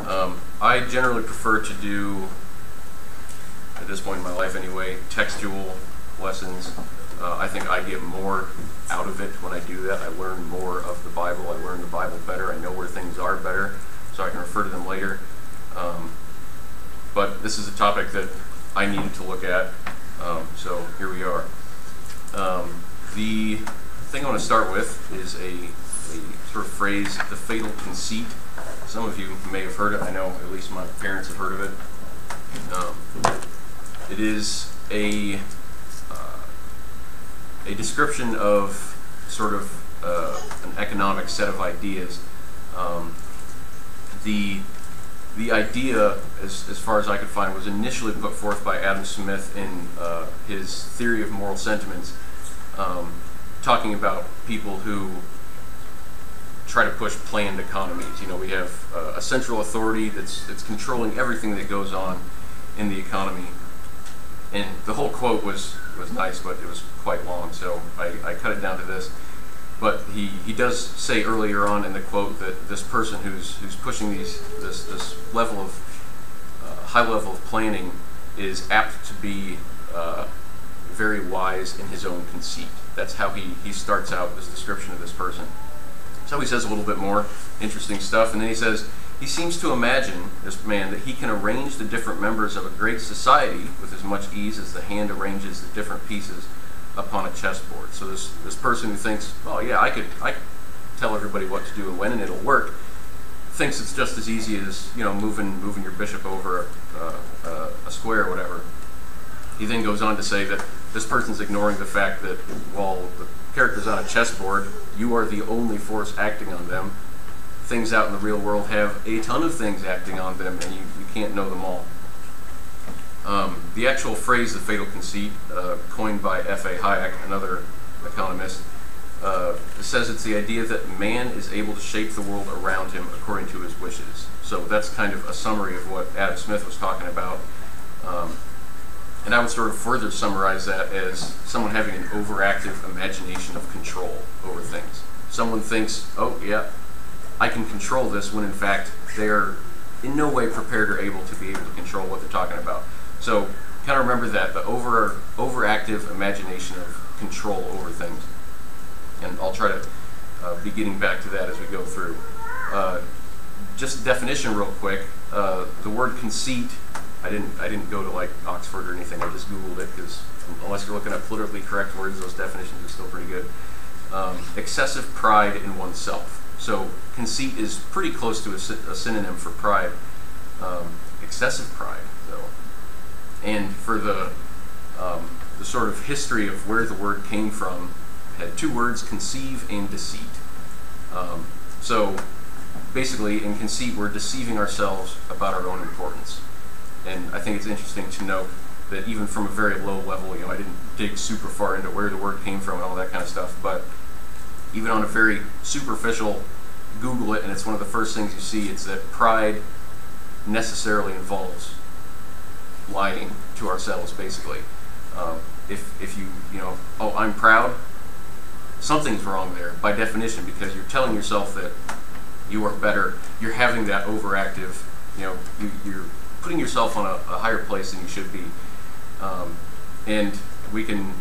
I generally prefer to do, at this point in my life anyway, textual lessons. I think I get more out of it when I do that. I learn more of the Bible. I learn the Bible better. I know where things are better, so I can refer to them later. But this is a topic that I needed to look at, so here we are. The thing I want to start with is a sort of phrase, the fatal conceit. Some of you may have heard it. I know at least my parents have heard of it. It is a description of sort of an economic set of ideas. The idea, as far as I could find, was initially put forth by Adam Smith in his Theory of Moral Sentiments, talking about people who try to push planned economies. You know, we have a central authority that's controlling everything that goes on in the economy. And the whole quote was nice, but it was quite long, so I cut it down to this. But he does say earlier on in the quote that this person who's pushing this level of high level of planning is apt to be very wise in his own conceit. That's how he starts out this description of this person. So he says a little bit more interesting stuff, and then he says, he seems to imagine, this man, that he can arrange the different members of a great society with as much ease as the hand arranges the different pieces upon a chessboard. So this person who thinks, oh yeah, I could tell everybody what to do and when, and it'll work, thinks it's just as easy as, you know, moving your bishop over a square or whatever. He then goes on to say that this person's ignoring the fact that while the characters on a chessboard, you are the only force acting on them. Things out in the real world have a ton of things acting on them, and you can't know them all. The actual phrase, the fatal conceit, coined by F.A. Hayek, another economist, says it's the idea that man is able to shape the world around him according to his wishes. So that's kind of a summary of what Adam Smith was talking about. And I would sort of further summarize that as someone having an overactive imagination of control over things. Someone thinks, oh yeah, I can control this, when in fact they're in no way prepared or able to be able to control what they're talking about. So kind of remember that, the overactive imagination of control over things. And I'll try to be getting back to that as we go through. Just definition real quick, the word conceit, I didn't go to like Oxford or anything, I just Googled it, because unless you're looking at politically correct words, those definitions are still pretty good. Excessive pride in oneself. So conceit is pretty close to a synonym for pride. Excessive pride, though. And for the sort of history of where the word came from, had two words, conceive and deceit. So basically, in conceit, we're deceiving ourselves about our own importance. And I think it's interesting to note that even from a very low level, you know, I didn't dig super far into where the word came from and all that kind of stuff, but even on a very superficial, Google it, and it's one of the first things you see, it's that pride necessarily involves lying to ourselves, basically. If you know, oh, I'm proud, something's wrong there by definition, because you're telling yourself that you are better, you're having that overactive, you know, you're putting yourself on a higher place than you should be. And we can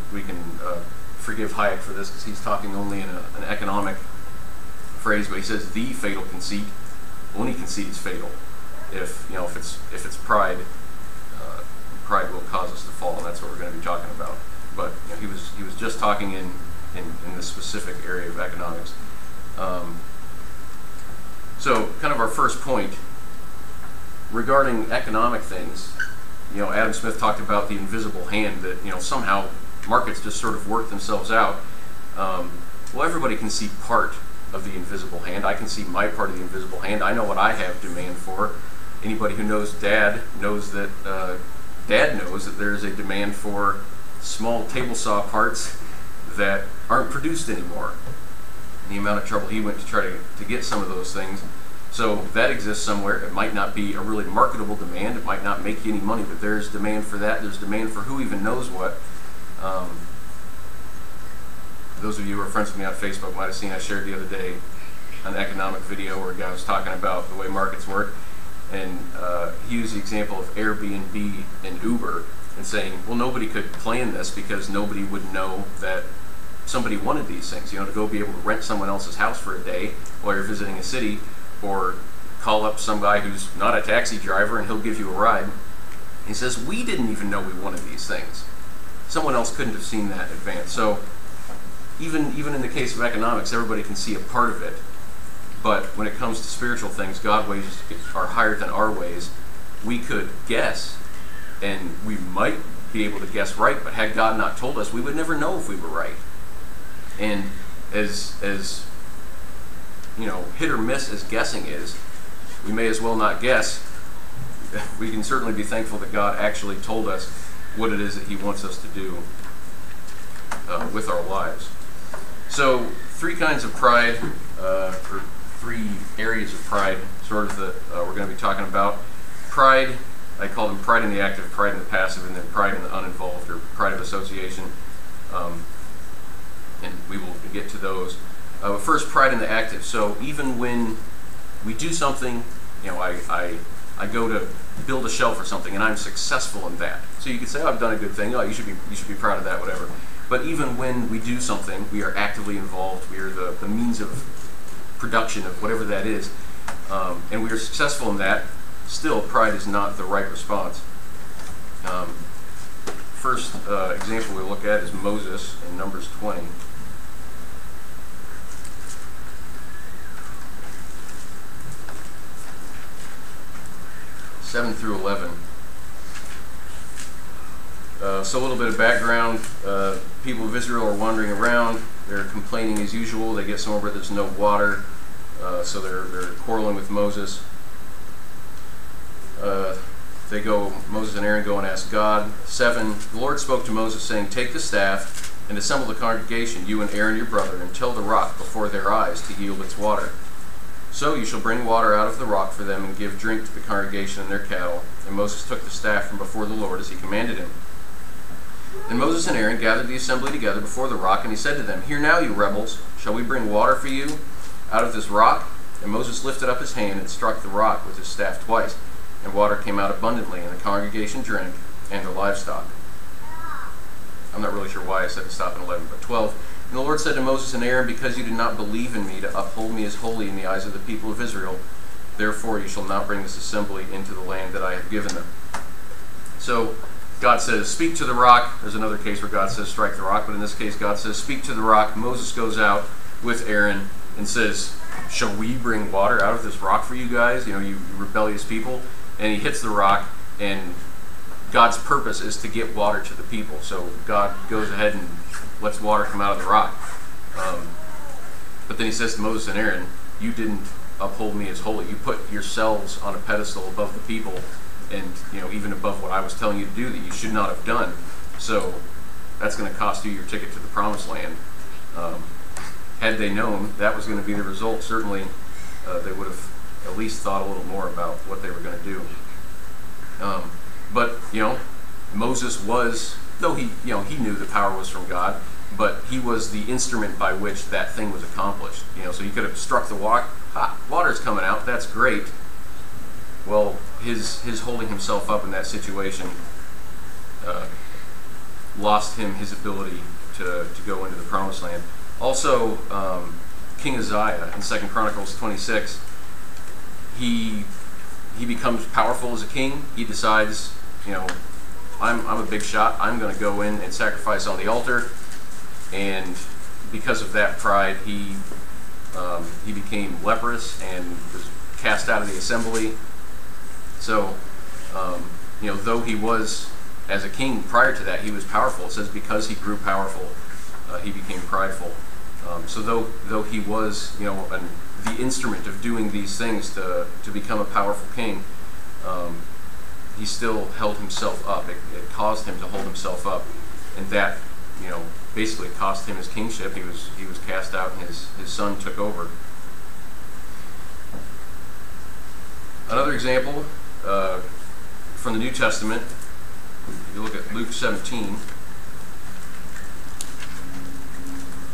forgive Hayek for this, because he's talking only in an economic phrase, but he says the fatal conceit. Only conceit is fatal. If it's pride, pride will cause us to fall, and that's what we're going to be talking about. But you know, he was just talking in this specific area of economics. So kind of our first point regarding economic things, you know, Adam Smith talked about the invisible hand, that, you know, somehow markets just sort of work themselves out. Well, everybody can see part of the invisible hand. I can see my part of the invisible hand. I know what I have demand for. Anybody who knows Dad knows that Dad knows that there is a demand for small table saw parts that aren't produced anymore. And the amount of trouble he went to try to get some of those things. So that exists somewhere. It might not be a really marketable demand. It might not make you any money, but there's demand for that. There's demand for who even knows what. Those of you who are friends with me on Facebook might have seen I shared the other day an economic video where a guy was talking about the way markets work. And he used the example of Airbnb and Uber and saying, well, nobody could plan this because nobody would know that somebody wanted these things. You know, to go be able to rent someone else's house for a day while you're visiting a city, or call up some guy who's not a taxi driver and he'll give you a ride. He says, we didn't even know we wanted these things. Someone else couldn't have seen that in advance. So even in the case of economics, everybody can see a part of it. But when it comes to spiritual things, God's ways are higher than our ways. We could guess, and we might be able to guess right, but had God not told us, we would never know if we were right. And as you know, hit or miss as guessing is, we may as well not guess. We can certainly be thankful that God actually told us what it is that he wants us to do with our lives. So 3 kinds of pride, or 3 areas of pride, sort of, that we're going to be talking about. Pride, I call them pride in the active, pride in the passive, and then pride in the uninvolved, or pride of association. And we will get to those. But first, pride in the active. So even when we do something, you know, I go to build a shelf or something, and I'm successful in that. So you could say, oh, I've done a good thing. Oh, you should be proud of that, whatever. But even when we do something, we are actively involved. We are the means of production of whatever that is, and we are successful in that. Still, pride is not the right response. First example we'll look at is Moses in Numbers 20. (7 through 11). So a little bit of background. People of Israel are wandering around. They're complaining as usual. They get somewhere where there's no water, so they're quarreling with Moses. Moses and Aaron go and ask God. 7, the Lord spoke to Moses, saying, take the staff and assemble the congregation, you and Aaron your brother, and till the rock before their eyes to yield its water. So you shall bring water out of the rock for them and give drink to the congregation and their cattle. And Moses took the staff from before the Lord as he commanded him. And Moses and Aaron gathered the assembly together before the rock, and he said to them, hear now, you rebels, shall we bring water for you out of this rock? And Moses lifted up his hand and struck the rock with his staff twice, and water came out abundantly, and the congregation drank, and the livestock. I'm not really sure why I said to stop at 11, but 12. And the Lord said to Moses and Aaron, because you did not believe in me to uphold me as holy in the eyes of the people of Israel, therefore you shall not bring this assembly into the land that I have given them. So God says, speak to the rock. There's another case where God says, strike the rock, but in this case God says, speak to the rock. Moses goes out with Aaron and says, shall we bring water out of this rock for you guys, you rebellious people? And he hits the rock, and God's purpose is to get water to the people. So God goes ahead and lets water come out of the rock. But then he says to Moses and Aaron, you didn't uphold me as holy. You put yourselves on a pedestal above the people, and even above what I was telling you to do that you should not have done. So that's going to cost you your ticket to the promised land. Had they known that was going to be the result, certainly they would have at least thought a little more about what they were going to do. But Moses was, though he knew the power was from God, but he was the instrument by which that thing was accomplished. So he could have struck the rock. Water's coming out. That's great. Well, his holding himself up in that situation lost him his ability to go into the promised land. Also, King Uzziah in 2 Chronicles 26, he becomes powerful as a king. He decides, I'm a big shot. I'm going to go in and sacrifice on the altar. And because of that pride, he became leprous and was cast out of the assembly. So, though he was, as a king prior to that, he was powerful. It says because he grew powerful, he became prideful. So though he was, the instrument of doing these things to become a powerful king, he still held himself up. It caused him to hold himself up, and that, basically cost him his kingship. He was cast out, and his son took over. Another example from the New Testament, if you look at Luke 17,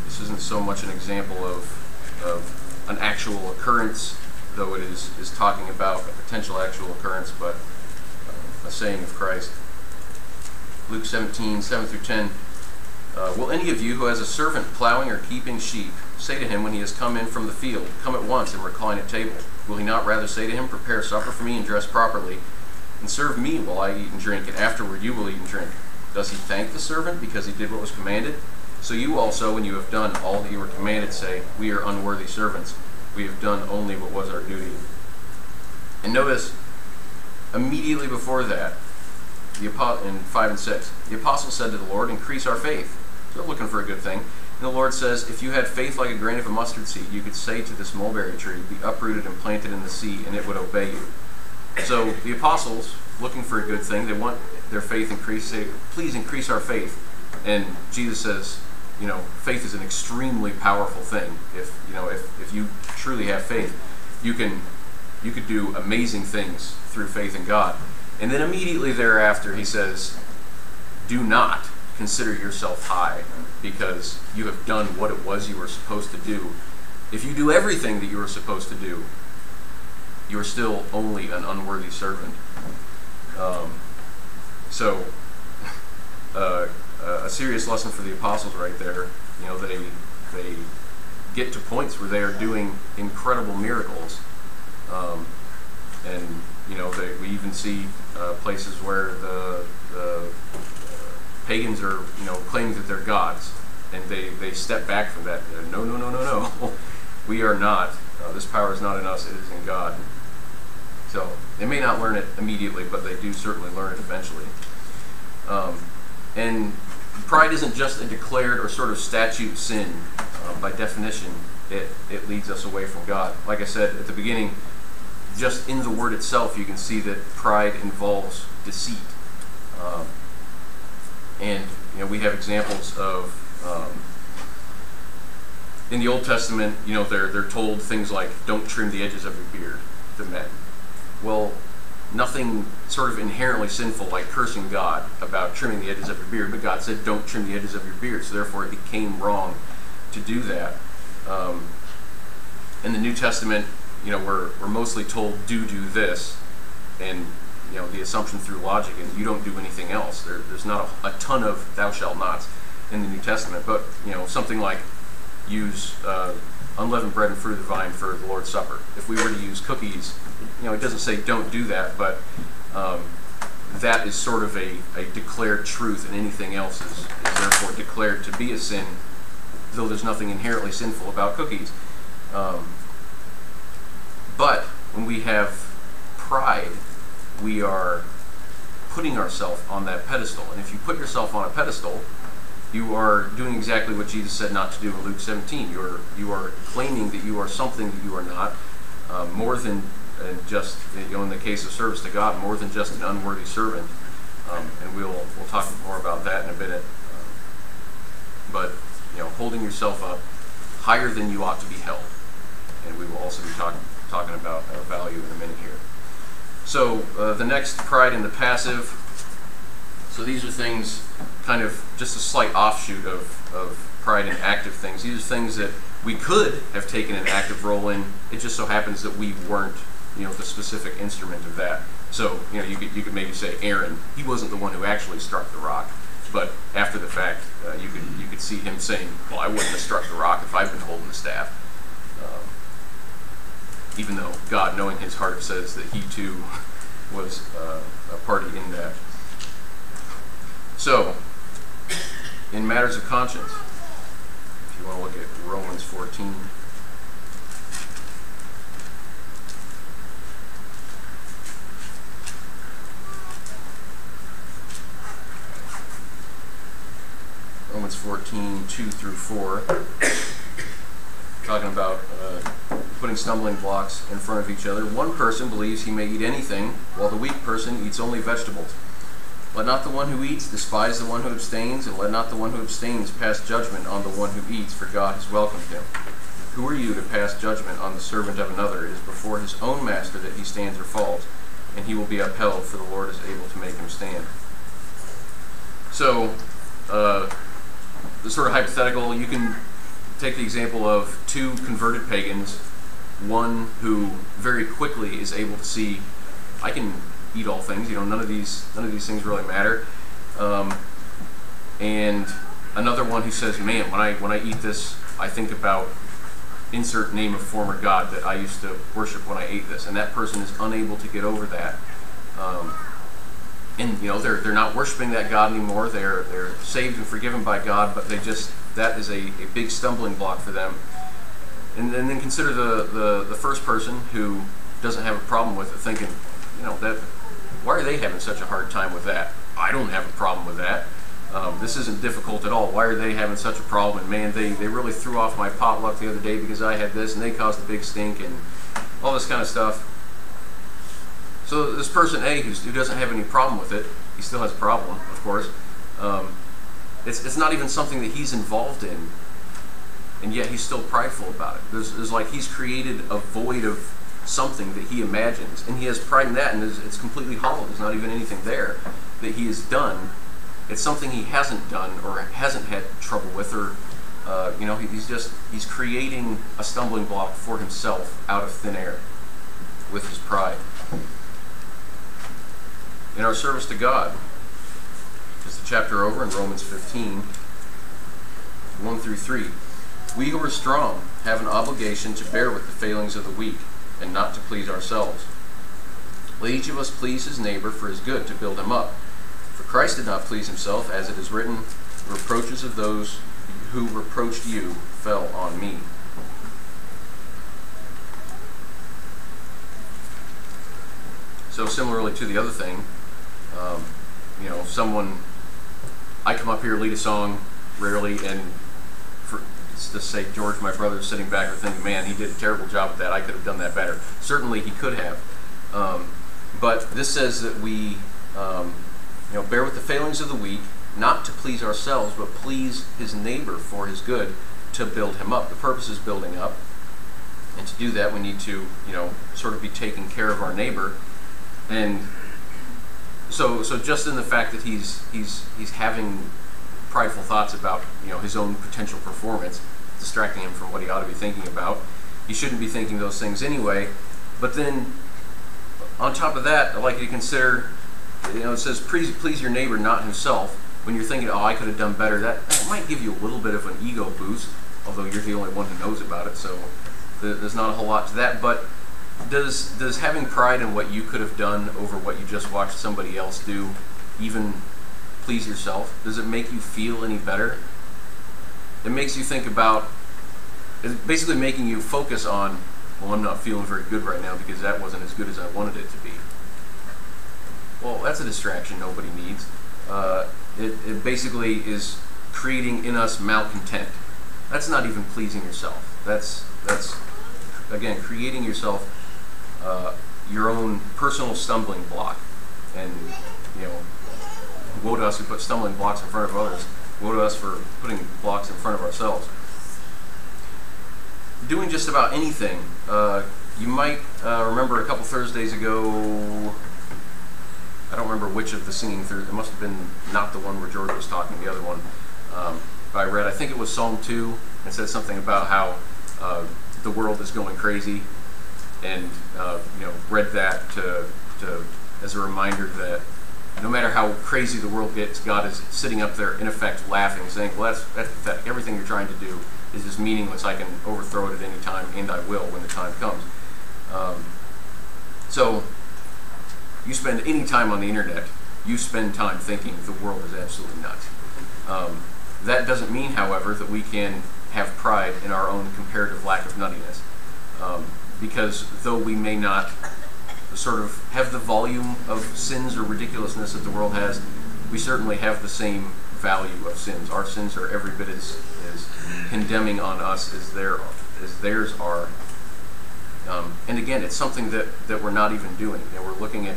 this isn't so much an example of an actual occurrence though it is talking about a potential actual occurrence, but a saying of Christ. Luke 17, 7 through 10. Will any of you who has a servant plowing or keeping sheep say to him when he has come in from the field, come at once and recline at table? Will he not rather say to him, prepare supper for me and dress properly, and serve me while I eat and drink, and afterward you will eat and drink? Does he thank the servant because he did what was commanded? So you also, when you have done all that you were commanded, say, we are unworthy servants. We have done only what was our duty. And notice, immediately before that, in 5 and 6, the apostle said to the Lord, increase our faith. So they're looking for a good thing. And the Lord says, if you had faith like a grain of a mustard seed, you could say to this mulberry tree, be uprooted and planted in the sea, and it would obey you. So the apostles, looking for a good thing, they want their faith increased, say, please increase our faith. And Jesus says, faith is an extremely powerful thing. If you truly have faith, you could do amazing things through faith in God. And then immediately thereafter, he says, do not consider yourself high because you have done what it was you were supposed to do. If you do everything that you were supposed to do, you are still only an unworthy servant. A serious lesson for the apostles right there. They get to points where they are doing incredible miracles, and we even see places where the pagans are claiming that they're gods, and they step back from that. No. We are not. This power is not in us; it is in God. So they may not learn it immediately, but they do certainly learn it eventually. And pride isn't just a declared or sort of statute sin. By definition, it leads us away from God. Like I said at the beginning, just in the word itself, you can see that pride involves deceit. And we have examples of in the Old Testament. They're told things like, "Don't trim the edges of your beard," to men. Well, nothing sort of inherently sinful like cursing God about trimming the edges of your beard, but God said, "Don't trim the edges of your beard," so therefore it became wrong to do that. In the New Testament, we're mostly told, do this, and the assumption through logic is you don't do anything else. There's not a ton of thou shalt nots in the New Testament, but something like use unleavened bread and fruit of the vine for the Lord's Supper. If we were to use cookies, it doesn't say don't do that, but that is sort of a declared truth, and anything else is therefore declared to be a sin, though there's nothing inherently sinful about cookies. But when we have pride, we are putting ourselves on that pedestal. And if you put yourself on a pedestal, you are doing exactly what Jesus said not to do in Luke 17. You are claiming that you are something that you are not, more than just, in the case of service to God, more than just an unworthy servant. And we'll talk more about that in a minute. But holding yourself up higher than you ought to be held. And we will also be talking about value in a minute here. So the next, pride in the passive. So these are things, kind of just a slight offshoot of pride in active things. These are things that we could have taken an active role in. It just so happens that we weren't, the specific instrument of that. So you could maybe say Aaron, he wasn't the one who actually struck the rock, but after the fact, you could see him saying, well, I wouldn't have struck the rock if I'd been holding the staff. Even though God, knowing his heart, says that he too was a party in that. So, in matters of conscience, if you want to look at Romans 14. Romans 14, 2 through 4, talking about putting stumbling blocks in front of each other. One person believes he may eat anything, while the weak person eats only vegetables. Let not the one who eats despise the one who abstains, and let not the one who abstains pass judgment on the one who eats, for God has welcomed him. Who are you to pass judgment on the servant of another? It is before his own master that he stands or falls, and he will be upheld, for the Lord is able to make him stand. So, the sort of hypothetical, you can take the example of two converted pagans. one who very quickly is able to see, I can eat all things. You know, none of these things really matter. And another one who says, man, when I eat this, I think about insert name of former god that I used to worship when I ate this, and that person is unable to get over that. And you know, they're not worshiping that god anymore. They're saved and forgiven by God, but that is a big stumbling block for them. And then consider the first person who doesn't have a problem with it, thinking, you know, that why are they having such a hard time with that? I don't have a problem with that. This isn't difficult at all. Why are they having such a problem? And man, they really threw off my potluck the other day because I had this, and they caused a big stink and all this kind of stuff. So this person A, who doesn't have any problem with it, he still has a problem, of course. It's not even something that he's involved in, and yet he's still prideful about it. There's like he's created a void of something that he imagines, and he has pride in that, and it's completely hollow. There's not even anything there that he has done. It's something he hasn't done or hasn't had trouble with, or you know, he's creating a stumbling block for himself out of thin air with his pride. In our service to God, just a chapter over in Romans 15, 1 through 3. We who are strong have an obligation to bear with the failings of the weak, and not to please ourselves. Let each of us please his neighbor for his good, to build him up. For Christ did not please himself, as it is written, the reproaches of those who reproached you fell on me. So similarly to the other thing, you know, I come up here, lead a song rarely, and to say George, my brother, is sitting back and thinking, man, he did a terrible job with that. I could have done that better. Certainly he could have. But this says that we, you know, bear with the failings of the weak, not to please ourselves, but please his neighbor for his good, to build him up. The purpose is building up. And to do that, we need to, you know, sort of be taking care of our neighbor. And so just in the fact that he's having prideful thoughts about, you know, his own potential performance, distracting him from what he ought to be thinking about, he shouldn't be thinking those things anyway. But then, on top of that, I'd like you to consider, you know, it says, please your neighbor, not himself. When you're thinking, oh, I could have done better, that might give you a little bit of an ego boost, although you're the only one who knows about it, so there's not a whole lot to that. But does having pride in what you could have done over what you just watched somebody else do even please yourself? Does it make you feel any better? It makes you think about, it's basically making you focus on, well, I'm not feeling very good right now because that wasn't as good as I wanted it to be. Well, that's a distraction nobody needs. It basically is creating in us malcontent. That's not even pleasing yourself. That's again, creating yourself your own personal stumbling block. And, you know, woe to us who put stumbling blocks in front of others. Woe to us for putting blocks in front of ourselves. Doing just about anything. You might remember a couple Thursdays ago, I don't remember which of the singing Thursdays, it must have been not the one where George was talking, the other one. I read, I think it was Psalm 2, and said something about how the world is going crazy, and you know, read that to as a reminder that no matter how crazy the world gets, God is sitting up there in effect laughing, saying, well, that's pathetic. Everything you're trying to do is just meaningless. I can overthrow it at any time, and I will when the time comes. So you spend any time on the internet, you spend time thinking the world is absolutely nuts. That doesn't mean, however, that we can have pride in our own comparative lack of nuttiness. Because though we may not sort of have the volume of sins or ridiculousness that the world has, we certainly have the same value of sins. Our sins are every bit as condemning on us as theirs are. And again, it's something that we're not even doing. You know, we're looking at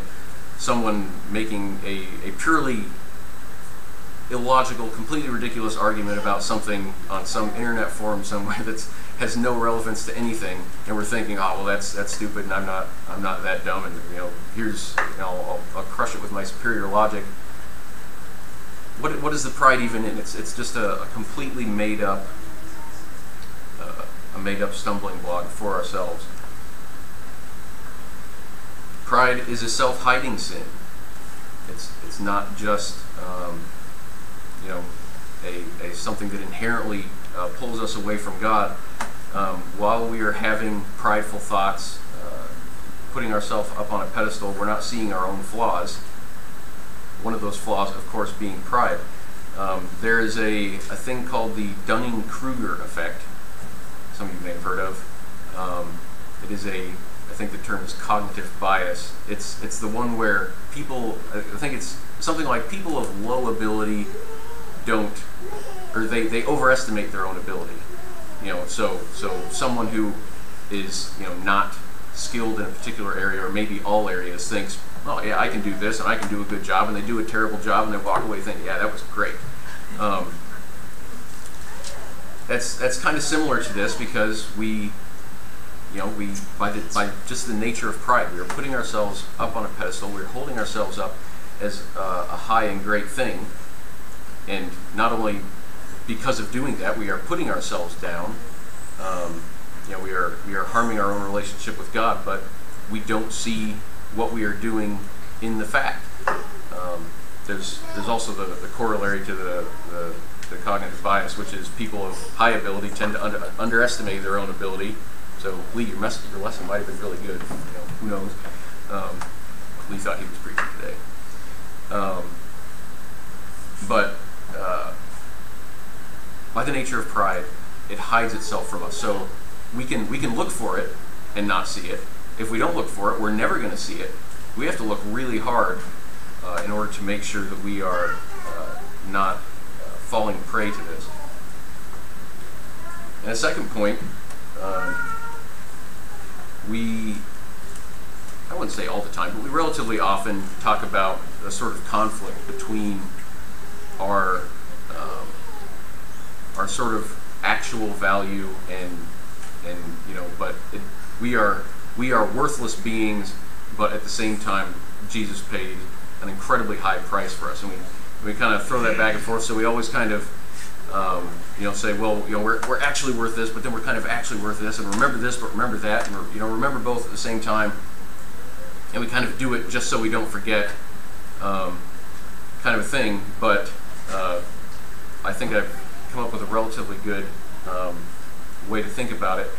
someone making a purely illogical, completely ridiculous argument about something on some internet forum somewhere that has no relevance to anything, and we're thinking, oh, well, that's stupid, and I'm not that dumb, and you know, here's, you know, I'll crush it with my superior logic. What is the pride even in? It's just a completely made up stumbling block for ourselves. Pride is a self-hiding sin. It's not just you know, a something that inherently pulls us away from God. While we are having prideful thoughts, putting ourselves up on a pedestal, we're not seeing our own flaws. One of those flaws, of course, being pride. There is a thing called the Dunning-Kruger effect. Some of you may have heard of. It is I think the term is cognitive bias. It's the one where people, I think it's something like people of low ability they overestimate their own ability. You know, so someone who is, you know, not skilled in a particular area, or maybe all areas, thinks, oh yeah, I can do this and I can do a good job, and they do a terrible job and they walk away thinking, yeah, that was great. That's kind of similar to this, because we by just the nature of pride, we are putting ourselves up on a pedestal. We're holding ourselves up as a high and great thing, and not only because of doing that, we are putting ourselves down. You know, we are harming our own relationship with God, but we don't see what we are doing in the fact. There's also the corollary to the cognitive bias, which is people of high ability tend to underestimate their own ability. So Lee, your lesson might have been really good. You know, who knows? Lee thought he was preaching today. But by the nature of pride, it hides itself from us. So we can look for it and not see it. If we don't look for it, we're never going to see it. We have to look really hard in order to make sure that we are not falling prey to this. And a second point, I wouldn't say all the time, but we relatively often talk about a sort of conflict between our sort of actual value and you know, but we are worthless beings, but at the same time, Jesus paid an incredibly high price for us, and we kind of throw that back and forth. So we always kind of you know, say, well, you know, we're actually worth this, but then we're kind of actually worth this, and remember this, but remember that, and you know, remember both at the same time, and we kind of do it just so we don't forget, kind of a thing. But I think I've come up with a relatively good way to think about it.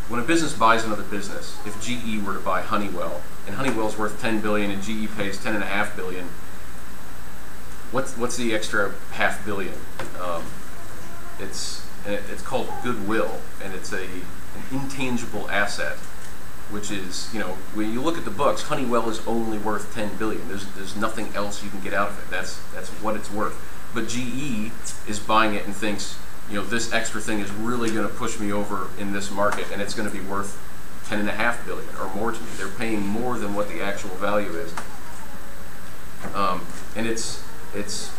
When a business buys another business, if GE were to buy Honeywell, and Honeywell's worth $10 billion and GE pays $10.5 billion, what's the extra $500 million? It's called goodwill, and it's an intangible asset, which is, you know, when you look at the books, Honeywell is only worth $10 billion. There's nothing else you can get out of it. That's what it's worth. But GE is buying it and thinks, you know, this extra thing is really going to push me over in this market, and it's going to be worth $10.5 billion or more to me. They're paying more than what the actual value is, and it's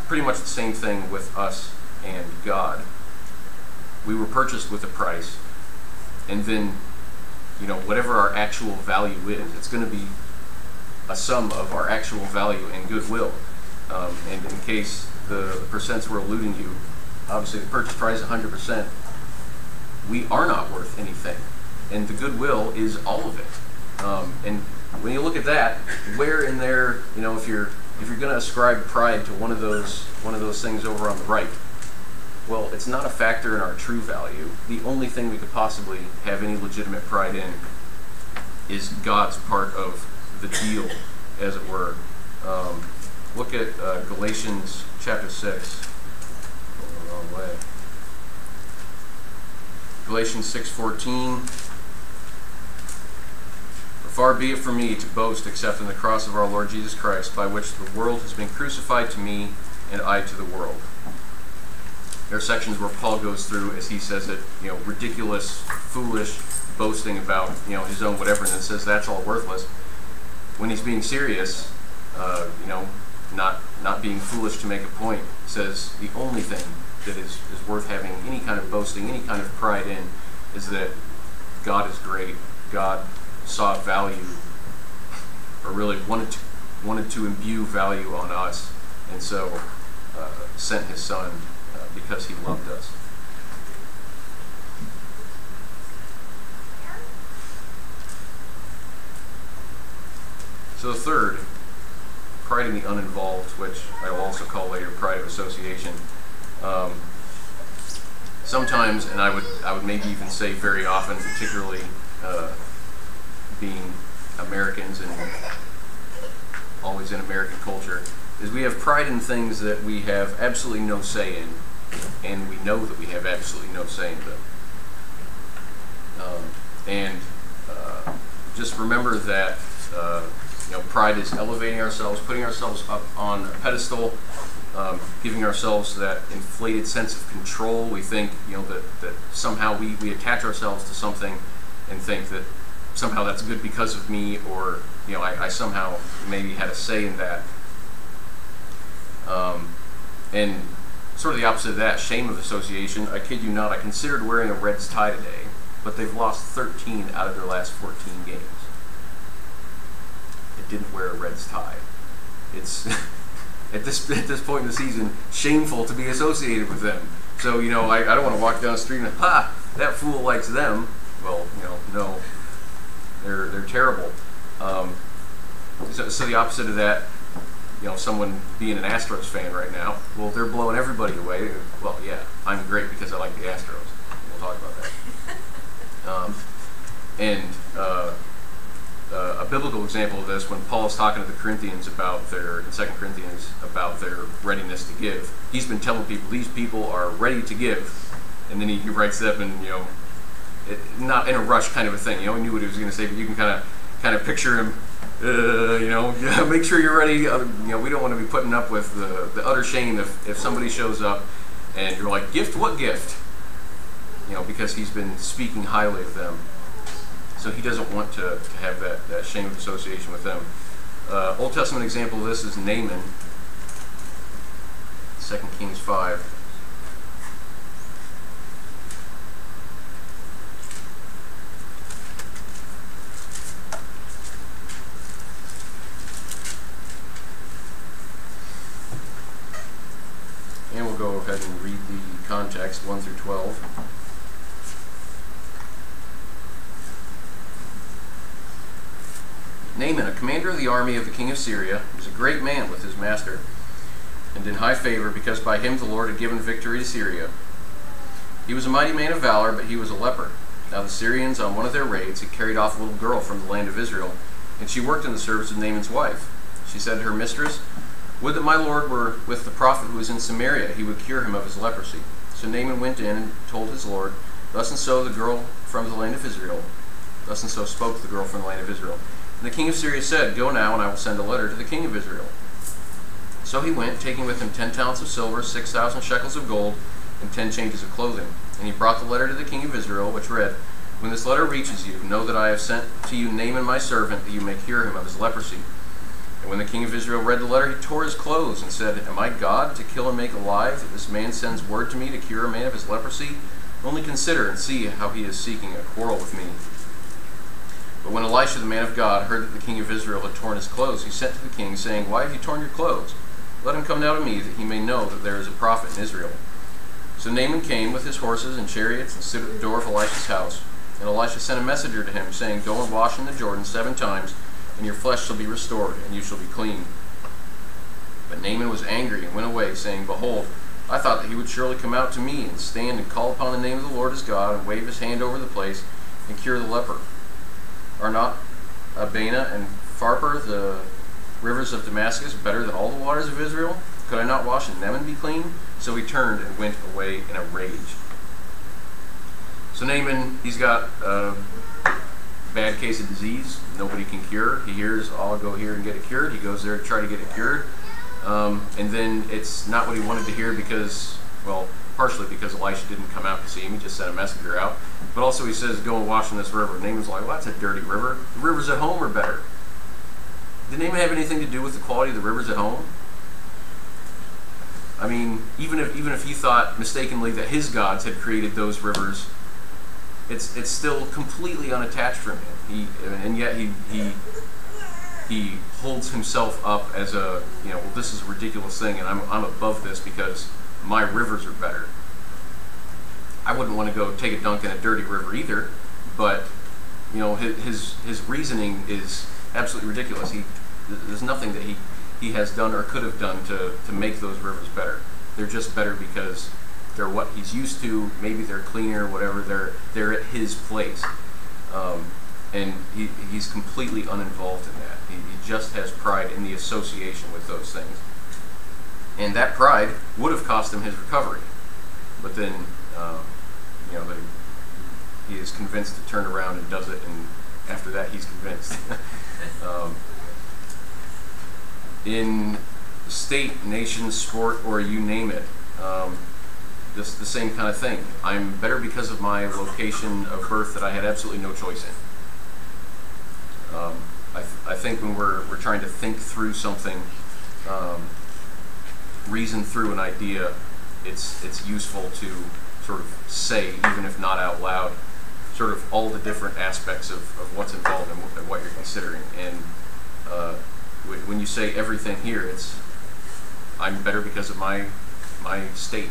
pretty much the same thing with us and God. We were purchased with a price, and then, you know, whatever our actual value is, it's going to be a sum of our actual value and goodwill. And in case the percents were eluding you, obviously the purchase price is 100%. We are not worth anything, and the goodwill is all of it. And when you look at that, where in there, you know, if you're going to ascribe pride to one of those things over on the right, well, it's not a factor in our true value. The only thing we could possibly have any legitimate pride in is God's part of the deal, as it were. Look at Galatians chapter 6. Going the wrong way. Galatians 6:14. Far be it from me to boast except in the cross of our Lord Jesus Christ, by which the world has been crucified to me and I to the world. There are sections where Paul goes through, as he says it, you know, ridiculous, foolish boasting about, you know, his own whatever, and then says that's all worthless. When he's being serious, you know, not being foolish to make a point, says the only thing that is worth having any kind of boasting, any kind of pride in, is that God is great. God saw value, or really wanted to imbue value on us, and so sent his son because he loved us. So the third, pride in the uninvolved, which I will also call later pride of association. Sometimes, and I would maybe even say very often, particularly being Americans and always in American culture, is we have pride in things that we have absolutely no say in, and we know that we have absolutely no say in them. Just remember that pride is elevating ourselves, putting ourselves up on a pedestal, giving ourselves that inflated sense of control. We think that somehow we attach ourselves to something and think that somehow that's good because of me, or I somehow maybe had a say in that. And sort of the opposite of that, shame of association. I kid you not, I considered wearing a Reds tie today, but they've lost 13 out of their last 14 games. I didn't wear a Reds tie. It's at this point in the season shameful to be associated with them. So I don't want to walk down the street and that fool likes them. Well, no, they're terrible. So the opposite of that, someone being an Astros fan right now, well, they're blowing everybody away. Well, yeah, I'm great because I like the Astros. We'll talk about that. A biblical example of this, when Paul is talking to the Corinthians in 2 Corinthians about their readiness to give, he's been telling people these people are ready to give, and then he writes it up and not in a rush kind of a thing. He knew what he was going to say, but you can kind of picture him. Make sure you're ready. We don't want to be putting up with the utter shame if somebody shows up and you're like, gift? What gift? Because he's been speaking highly of them. So he doesn't want to have that shame of association with them. Old Testament example of this is Naaman, 2 Kings 5. And we'll go ahead and read the context, 1 through 12. Naaman, a commander of the army of the king of Syria, was a great man with his master, and in high favor, because by him the Lord had given victory to Syria. He was a mighty man of valor, but he was a leper. Now the Syrians, on one of their raids, had carried off a little girl from the land of Israel, and she worked in the service of Naaman's wife. She said to her mistress, "Would that my Lord were with the prophet who is in Samaria, he would cure him of his leprosy." So Naaman went in and told his Lord, "Thus and so the girl from the land of Israel, thus and so spoke the girl from the land of Israel." And the king of Syria said, "Go now, and I will send a letter to the king of Israel." So he went, taking with him 10 talents of silver, 6,000 shekels of gold, and 10 changes of clothing. And he brought the letter to the king of Israel, which read, "When this letter reaches you, know that I have sent to you Naaman my servant, that you may cure him of his leprosy." And when the king of Israel read the letter, he tore his clothes and said, "Am I God to kill and make alive, that this man sends word to me to cure a man of his leprosy? Only consider and see how he is seeking a quarrel with me." But when Elisha, the man of God, heard that the king of Israel had torn his clothes, he sent to the king, saying, "Why have you torn your clothes? Let him come now to me, that he may know that there is a prophet in Israel." So Naaman came with his horses and chariots and stood at the door of Elisha's house. And Elisha sent a messenger to him, saying, "Go and wash in the Jordan 7 times, and your flesh shall be restored, and you shall be clean." But Naaman was angry and went away, saying, "Behold, I thought that he would surely come out to me and stand and call upon the name of the Lord his God, and wave his hand over the place and cure the leper. Are not Abana and Pharpar, the rivers of Damascus, better than all the waters of Israel? Could I not wash in them and be clean?" So he turned and went away in a rage. So Naaman, he's got a bad case of disease nobody can cure. He hears, "I'll go here and get it cured." He goes there to try to get it cured. And then it's not what he wanted to hear because, well, partially because Elisha didn't come out to see him. He just sent a messenger out. But also he says, "Go and wash in this river." Naaman's like, "Well, that's a dirty river. The rivers at home are better." Did Naaman have anything to do with the quality of the rivers at home? I mean, even if he thought mistakenly that his gods had created those rivers, it's still completely unattached from him. And yet he holds himself up as a, well, this is a ridiculous thing, and I'm above this because my rivers are better. I wouldn't want to go take a dunk in a dirty river either, but his reasoning is absolutely ridiculous. There's nothing that he has done or could have done to make those rivers better. They're just better because they're what he's used to. Maybe they're cleaner, whatever. They're at his place, and he's completely uninvolved in that. He just has pride in the association with those things, and that pride would have cost him his recovery. But then, he is convinced to turn around and does it, and after that, he's convinced. In state, nation, sport, or you name it, just the same kind of thing. I'm better because of my location of birth that I had absolutely no choice in. I think when we're trying to think through something, reason through an idea, it's useful to sort of say, even if not out loud, sort of all the different aspects of what's involved and what you're considering. And when you say everything here, it's I'm better because of my state,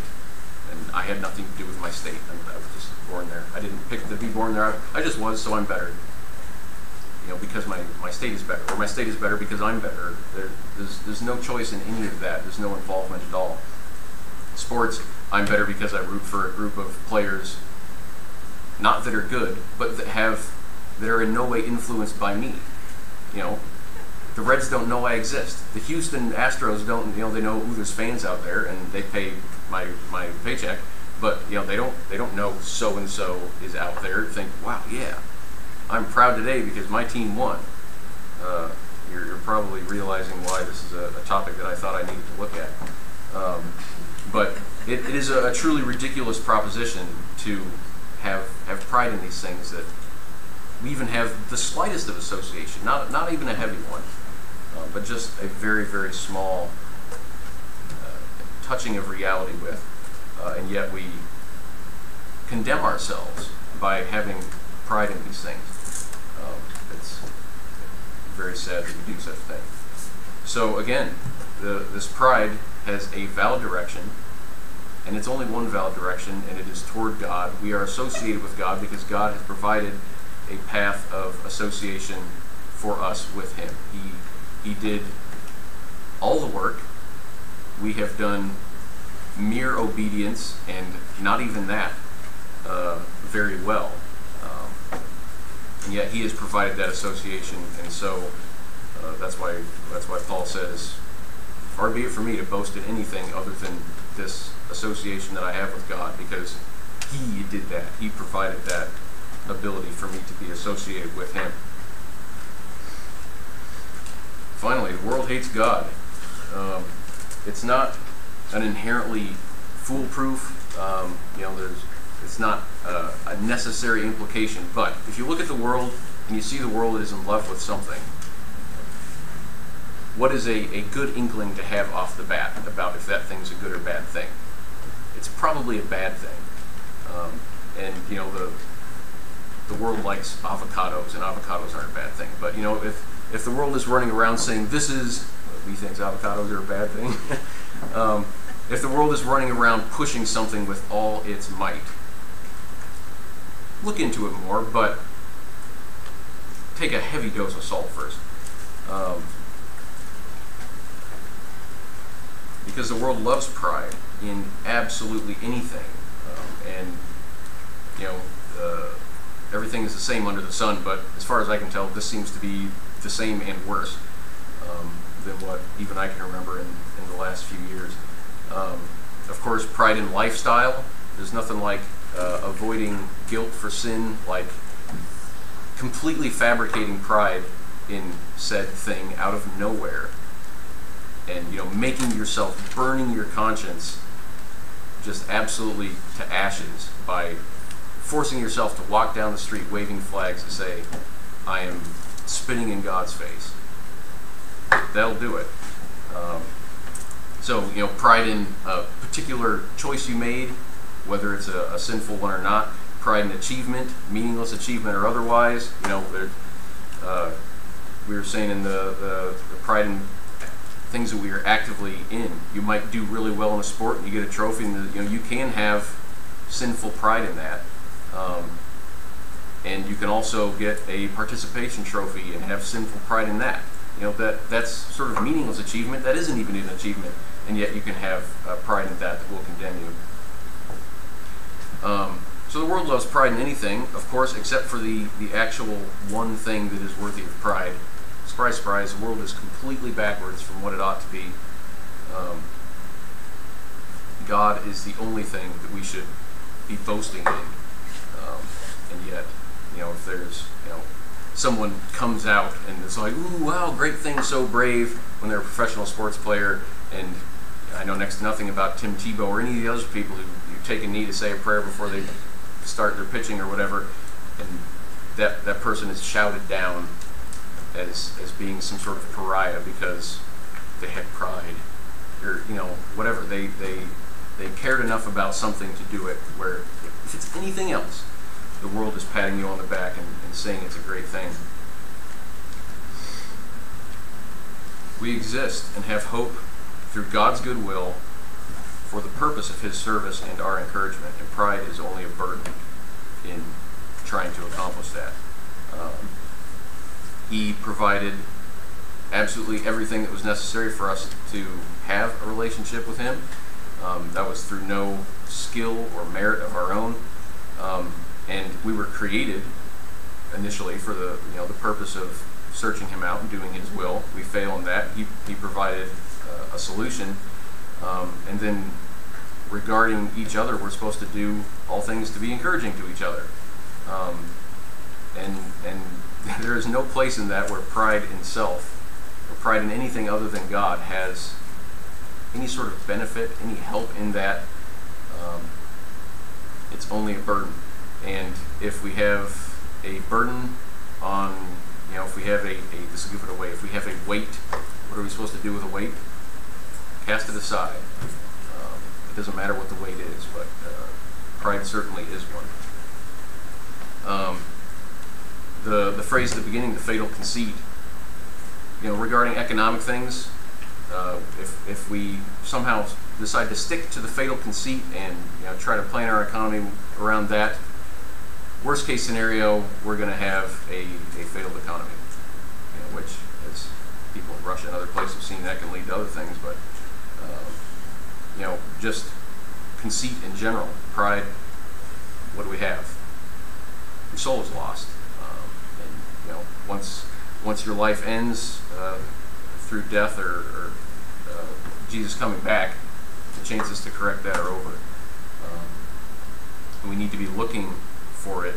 and I had nothing to do with my state. I was just born there. I didn't pick to be born there. I just was, so I'm better. Because my state is better, or my state is better because I'm better. There's no choice in any of that. There's no involvement at all. Sports, I'm better because I root for a group of players, not that are good, but that are in no way influenced by me. The Reds don't know I exist. The Houston Astros don't. They know there's fans out there and they pay my paycheck, but they don't know so and so is out there. Think, wow, yeah, I'm proud today because my team won. You're probably realizing why this is a topic that I thought I needed to look at. But it is a truly ridiculous proposition to have pride in these things that we even have the slightest of association, not even a heavy one, but just a very, very small touching of reality with, and yet we condemn ourselves by having pride in these things. It's very sad that we do such a thing. So again, this pride has a valid direction, and it's only one valid direction, and it is toward God. We are associated with God because God has provided a path of association for us with Him. He did all the work. We have done mere obedience, and not even that very well. And yet He has provided that association, and so that's why Paul says, "Far be it from me to boast in anything other than this association that I have with God," because He did that. He provided that ability for me to be associated with Him. Finally, the world hates God. It's not an inherently foolproof. It's not a necessary implication. But if you look at the world and you see the world is in love with something, what is a good inkling to have off the bat about if that thing's a good or bad thing? It's probably a bad thing. And the world likes avocados, and avocados aren't a bad thing. But if the world is running around saying we think avocados are a bad thing, if the world is running around pushing something with all its might, look into it more, but take a heavy dose of salt first. Because the world loves pride in absolutely anything, and everything is the same under the sun. But as far as I can tell, this seems to be the same and worse than what even I can remember in the last few years. Of course, pride in lifestyle. There's nothing like avoiding guilt for sin, like completely fabricating pride in said thing out of nowhere, and making yourself, burning your conscience just absolutely to ashes by forcing yourself to walk down the street waving flags to say, I am spitting in God's face. That'll do it. So pride in a particular choice you made, whether it's a sinful one or not. Pride in achievement, meaningless achievement or otherwise. We were saying in the pride in things that we are actively in. You might do really well in a sport and you get a trophy, and you can have sinful pride in that. And you can also get a participation trophy and have sinful pride in that. that's sort of meaningless achievement. That isn't even an achievement, and yet you can have pride in that will condemn you. So the world loves pride in anything, of course, except for the actual one thing that is worthy of pride. Surprise, surprise, the world is completely backwards from what it ought to be. God is the only thing that we should be boasting in. And yet, if there's, someone comes out and it's like, ooh, wow, great thing, so brave, when they're a professional sports player, and I know next to nothing about Tim Tebow or any of the other people who take a knee to say a prayer before they start their pitching or whatever, and that person is shouted down as being some sort of pariah because they had pride, or whatever. They cared enough about something to do it, where if it's anything else, the world is patting you on the back and saying it's a great thing. We exist and have hope through God's goodwill for the purpose of His service and our encouragement, and pride is only a burden in trying to accomplish that. He provided absolutely everything that was necessary for us to have a relationship with Him. That was through no skill or merit of our own, and we were created initially for the purpose of searching Him out and doing His will. We fail in that. He provided a solution, and then regarding each other, we're supposed to do all things to be encouraging to each other, and there is no place in that where pride in self, or pride in anything other than God, has any sort of benefit, any help in that. It's only a burden. And if we have a burden on, if we have this will give it away, if we have a weight, what are we supposed to do with a weight? Cast it aside. It doesn't matter what the weight is, but pride certainly is one. The phrase at the beginning, the fatal conceit, regarding economic things, if we somehow decide to stick to the fatal conceit and try to plan our economy around that, worst case scenario, we're going to have a failed economy, which, as people in Russia and other places have seen, that can lead to other things. But just conceit in general, pride. What do we have? Your soul is lost, and once your life ends through death or Jesus coming back, the chances to correct that are over. And we need to be looking for it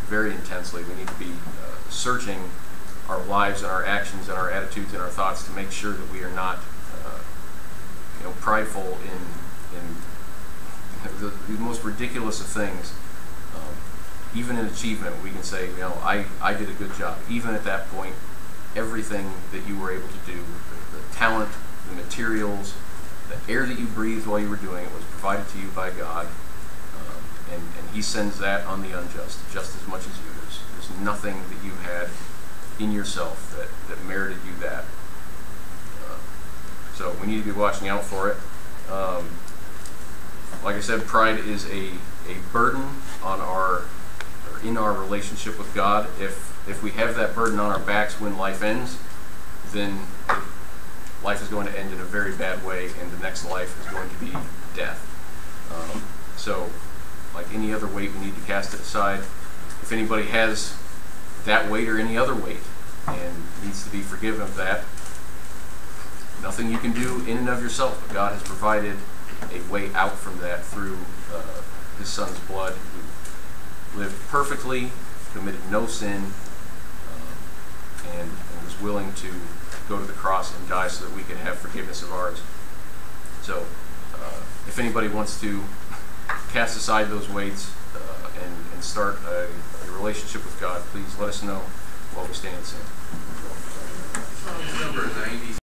very intensely. We need to be searching our lives and our actions and our attitudes and our thoughts to make sure that we are not prideful in the most ridiculous of things. Even in achievement, we can say, I did a good job. Even at that point, everything that you were able to do, the talent, the materials, the air that you breathed while you were doing it, was provided to you by God, and He sends that on the unjust just as much as you. There's nothing that you had in yourself that merited you that. So we need to be watching out for it. Like I said, pride is a burden on in our relationship with God. If we have that burden on our backs when life ends, then life is going to end in a very bad way, and the next life is going to be death. So, like any other weight, we need to cast it aside. If anybody has that weight or any other weight and needs to be forgiven of that, nothing you can do in and of yourself, but God has provided a way out from that through His Son's blood, who lived perfectly, committed no sin, and was willing to go to the cross and die so that we could have forgiveness of ours. So if anybody wants to cast aside those weights and start a relationship with God, please let us know while we stand and sing. Song number 90.